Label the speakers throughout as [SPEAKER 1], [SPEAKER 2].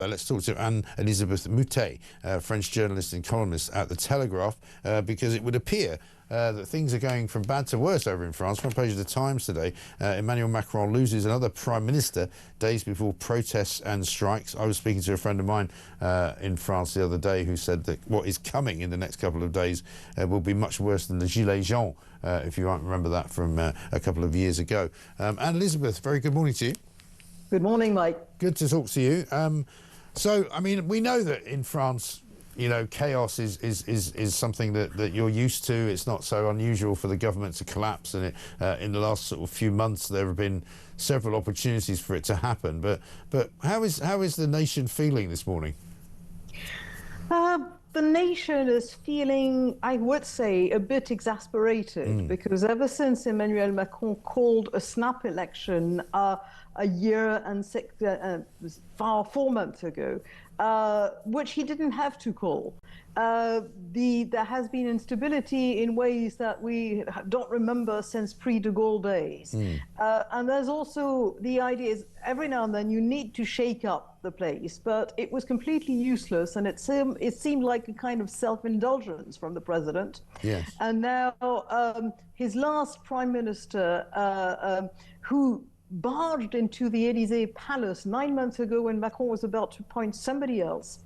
[SPEAKER 1] Let's talk to Anne-Elisabeth Moutet, French journalist and columnist at the Telegraph, because it would appear that things are going from bad to worse over in France. Front page of the Times today, Emmanuel Macron loses another Prime Minister days before protests and strikes. I was speaking to a friend of mine in France the other day who said that what is coming in the next couple of days will be much worse than the Gilets jaunes, if you might remember that from a couple of years ago. Anne-Elisabeth, very good morning to you.
[SPEAKER 2] Good morning, Mike.
[SPEAKER 1] Good to talk to you. So, I mean, we know that in France, you know, chaos is something that you're used to. It's not so unusual for the government to collapse, and in the last sort of few months there have been several opportunities for it to happen. But how is the nation feeling this morning?
[SPEAKER 2] The nation is feeling, I would say, a bit exasperated because ever since Emmanuel Macron called a snap election a year and 4 months ago, which he didn't have to call, there has been instability in ways that we don't remember since pre-de Gaulle days. And there's also the idea is every now and then you need to shake up the place, but it was completely useless, and it seemed like a kind of self-indulgence from the president.
[SPEAKER 1] Yes.
[SPEAKER 2] And now his last prime minister, who barged into the Élysée palace 9 months ago when Macron was about to appoint somebody else,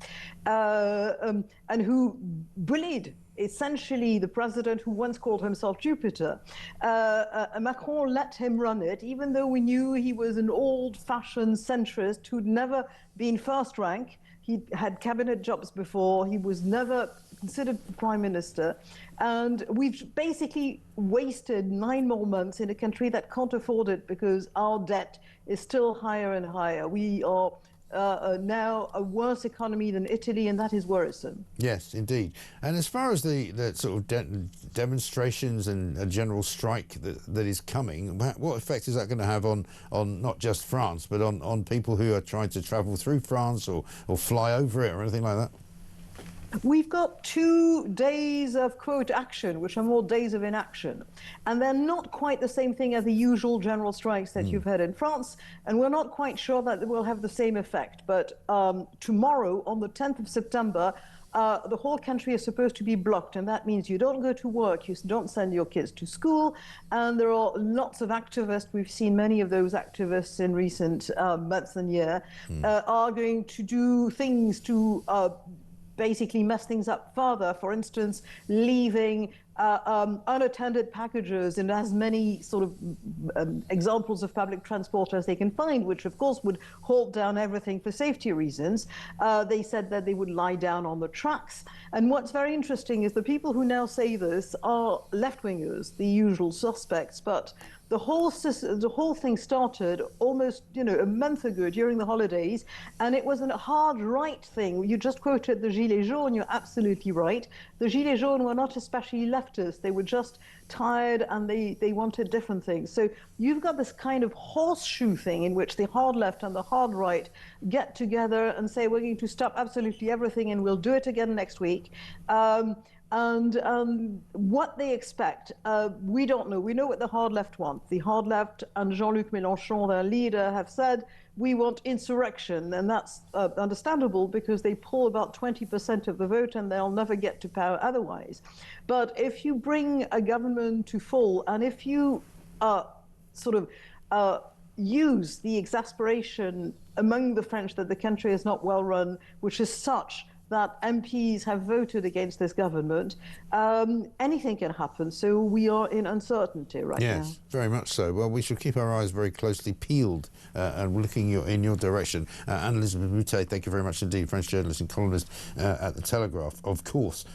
[SPEAKER 2] and who bullied essentially the president who once called himself Jupiter. Macron let him run it, even though we knew he was an old-fashioned centrist who'd never been first rank. He had cabinet jobs before. He was never considered prime minister. And we've basically wasted 9 more months in a country that can't afford it because our debt is still higher and higher. We are now a worse economy than Italy, and that is worrisome.
[SPEAKER 1] Yes, indeed. And as far as the sort of demonstrations and a general strike that is coming, what effect is that going to have on not just France, but on people who are trying to travel through France or fly over it or anything like that?
[SPEAKER 2] We've got 2 days of, quote, action, which are more days of inaction. And they're not quite the same thing as the usual general strikes that you've had in France. And we're not quite sure that they will have the same effect. But tomorrow, on the 10th of September, the whole country is supposed to be blocked. And that means you don't go to work, you don't send your kids to school. And there are lots of activists, we've seen many of those activists in recent months and years, are going to do things to basically mess things up further. For instance, leaving unattended packages in as many sort of examples of public transport as they can find, which of course would hold down everything for safety reasons. They said that they would lie down on the tracks. And what's very interesting is the people who now say this are left-wingers, the usual suspects, but the whole thing started almost, a month ago during the holidays, and it was a hard right thing. You just quoted the Gilets jaunes, you're absolutely right. The Gilets jaunes were not especially leftist, they were just tired and they wanted different things. So you've got this kind of horseshoe thing in which the hard left and the hard right get together and say, we're going to stop absolutely everything and we'll do it again next week. And what they expect, we don't know. We know what the hard left want. The hard left and Jean-Luc Mélenchon, their leader, have said, we want insurrection. And that's understandable because they pull about 20% of the vote and they'll never get to power otherwise. But if you bring a government to fall, and if you use the exasperation among the French that the country is not well run, which is such that MPs have voted against this government, anything can happen. So we are in uncertainty right now.
[SPEAKER 1] Yes, very much so. Well, we should keep our eyes very closely peeled and looking in your direction. Anne-Elisabeth Moutet, thank you very much indeed, French journalist and columnist at the Telegraph, of course.